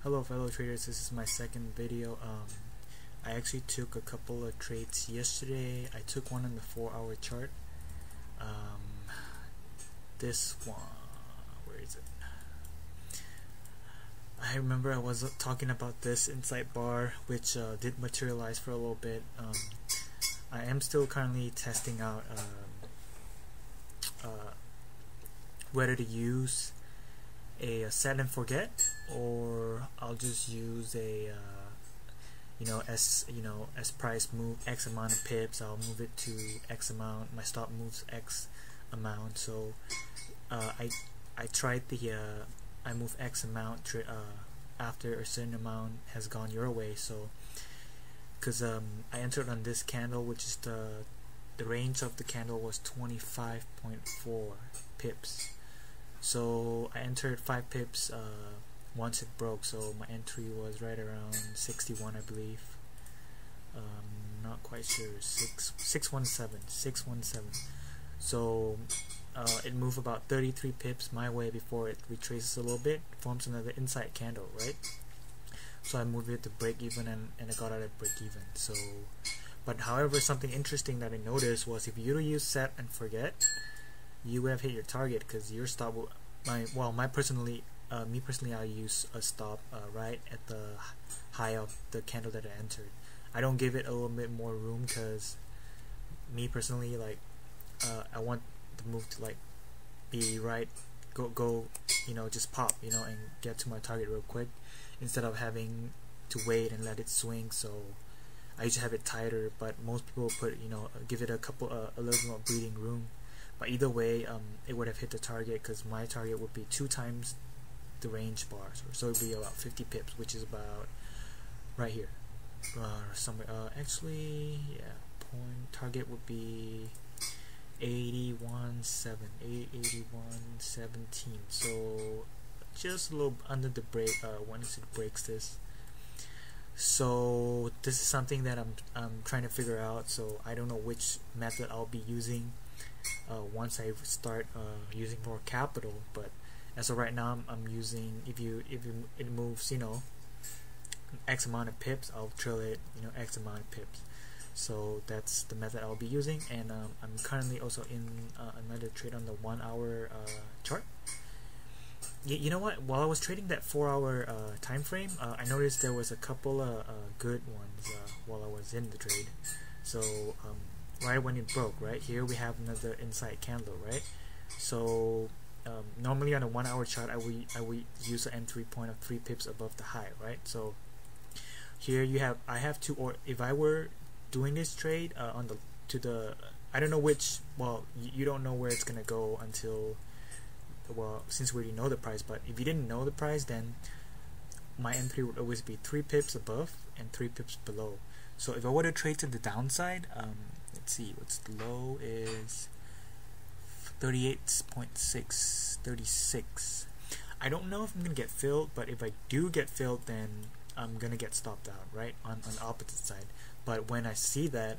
Hello fellow traders, this is my second video. I actually took a couple of trades yesterday. I took one on the 4-hour chart. This one, where is it? I remember I was talking about this insight bar, which did materialize for a little bit. I am still currently testing out whether to use a set and forget, or I'll just use a as price move X amount of pips, I'll move it to X amount, my stop moves X amount. So I tried the I move X amount after a certain amount has gone your way. So because I entered on this candle, which is the range of the candle was 25.4 pips. So I entered 5 pips once it broke, so my entry was right around 61, I believe. Not quite sure. 617. So it moved about 33 pips my way before it retraces a little bit, forms another inside candle, right? So I moved it to break even, and I got out at break even. So, but however, something interesting that I noticed was if you use set and forget, you would have hit your target, because your stop will, me personally I use a stop right at the high of the candle that I entered. I don't give it a little bit more room, because me personally, like I want the move to like be right, go just pop, and get to my target real quick, instead of having to wait and let it swing. So I usually have it tighter, but most people put give it a little more breathing room. But either way, it would have hit the target, because my target would be 2 times the range bars, so it would be about 50 pips, which is about right here, somewhere. Actually, yeah, point target would be 81.17. So just a little under the break once it breaks this. So this is something that I'm trying to figure out. So I don't know which method I'll be using once I start using more capital, but as of right now, I'm using, if it moves X amount of pips, I'll trail it X amount of pips. So that's the method I'll be using. And I'm currently also in another trade on the 1-hour chart. You know what, while I was trading that 4-hour time frame, I noticed there was a couple of good ones while I was in the trade. So right when it broke, right here we have another inside candle, right? So normally on a 1-hour chart, I would use an entry point of 3 pips above the high, right? So here I have to, or if I were doing this trade I don't know which, you don't know where it's gonna go until, since we already know the price. But if you didn't know the price, then my entry would always be 3 pips above and 3 pips below. So if I were to trade to the downside, let's see, what's the low is 38.6, 36. I don't know if I'm gonna get filled, but if I do get filled, then I'm gonna get stopped out, right, on the opposite side. But when I see that,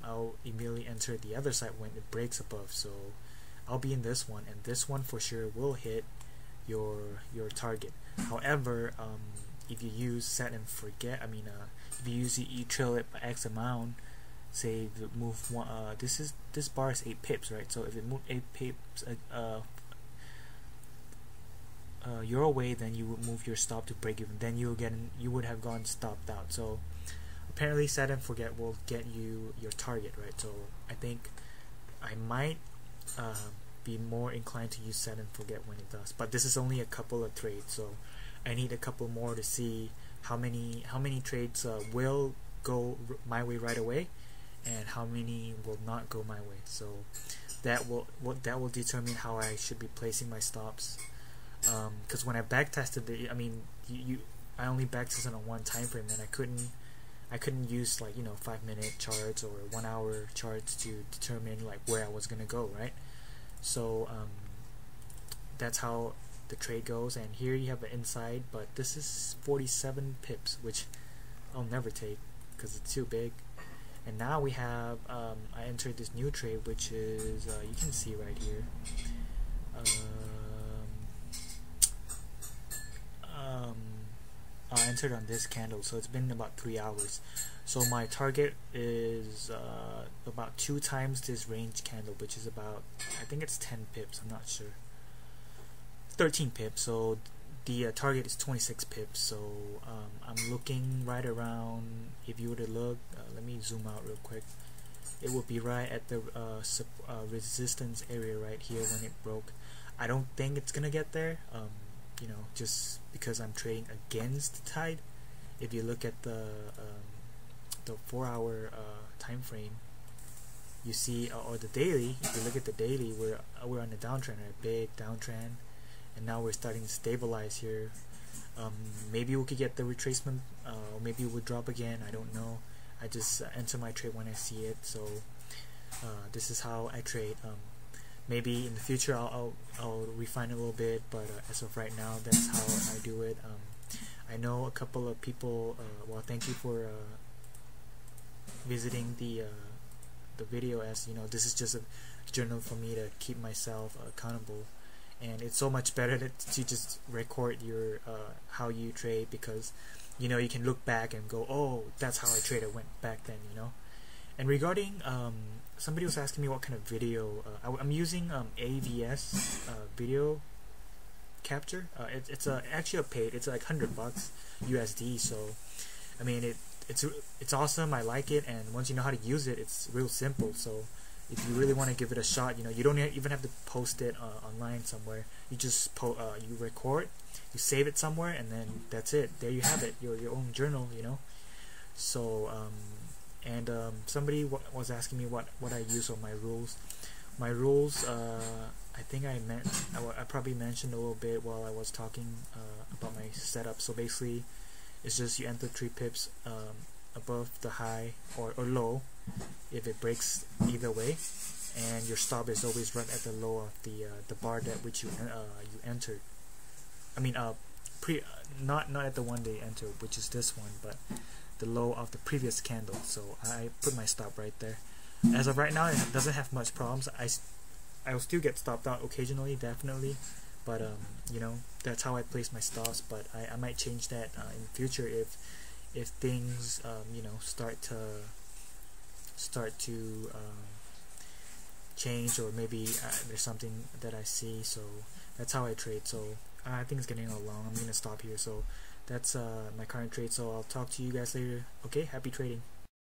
I'll immediately enter the other side when it breaks above. So I'll be in this one, and this one for sure will hit your target. However, if you use set and forget, if you trail it by X amount, say if it move one, this bar is 8 pips, right? So if it moved 8 pips your way, then you would move your stop to break even. Then you would have gone stopped out. So apparently set and forget will get you your target, right? So I think I might be more inclined to use set and forget when it does. But this is only a couple of trades, so I need a couple more to see how many trades will go my way right away, and how many will not go my way. So that will determine how I should be placing my stops. Because when I back tested it, I only back tested on one time frame, and I couldn't use 5-minute charts or 1-hour charts to determine where I was gonna go, right? So that's how the trade goes. And here you have an inside, but this is 47 pips, which I'll never take because it's too big. And now we have I entered this new trade, which is you can see right here, entered on this candle, so it's been about 3 hours. So my target is about 2 times this range candle, which is about, I think it's 10 pips, I'm not sure, 13 pips. So the target is 26 pips. So I'm looking right around, if you were to look, let me zoom out real quick, it will be right at the resistance area right here when it broke. I don't think it's gonna get there, you know, just because I'm trading against the tide. If you look at the 4-hour time frame, you see, or the daily, if you look at the daily, we're on a downtrend, right? Big downtrend, and now we're starting to stabilize here. Maybe we could get the retracement, or maybe it would drop again, I don't know. I just enter my trade when I see it. So this is how I trade. Maybe in the future I'll refine it a little bit, but as of right now, that's how I do it. I know a couple of people, well, thank you for visiting the video, as you know, this is just a journal for me to keep myself accountable, and it's so much better to just record your how you trade, because you know, you can look back and go, oh, that's how I traded went back then, you know. And regarding somebody was asking me what kind of video, I'm using AVS video capture. It's actually a paid, it's like $100 USD. So I mean, it's awesome, I like it, and once you know how to use it, it's real simple. So if you really want to give it a shot, you know, you don't even have to post it online somewhere. You just you record, you save it somewhere, and then that's it. There you have it, your own journal, you know. So and somebody was asking me what I use on my rules. My rules, I think I probably mentioned a little bit while I was talking about my setup. So basically, it's just you enter 3 pips above the high or low if it breaks either way, and your stop is always right at the low of the bar that which you entered. I mean, not at the one they entered, which is this one, but the low of the previous candle. So I put my stop right there. As of right now, it doesn't have much problems. I'll still get stopped out occasionally, definitely, but you know, that's how I place my stops. But I might change that in the future if things you know, start to change, or maybe there's something that I see. So that's how I trade. So I think it's getting a little long. I'm gonna stop here. So that's my current trade. So I'll talk to you guys later. Okay, happy trading.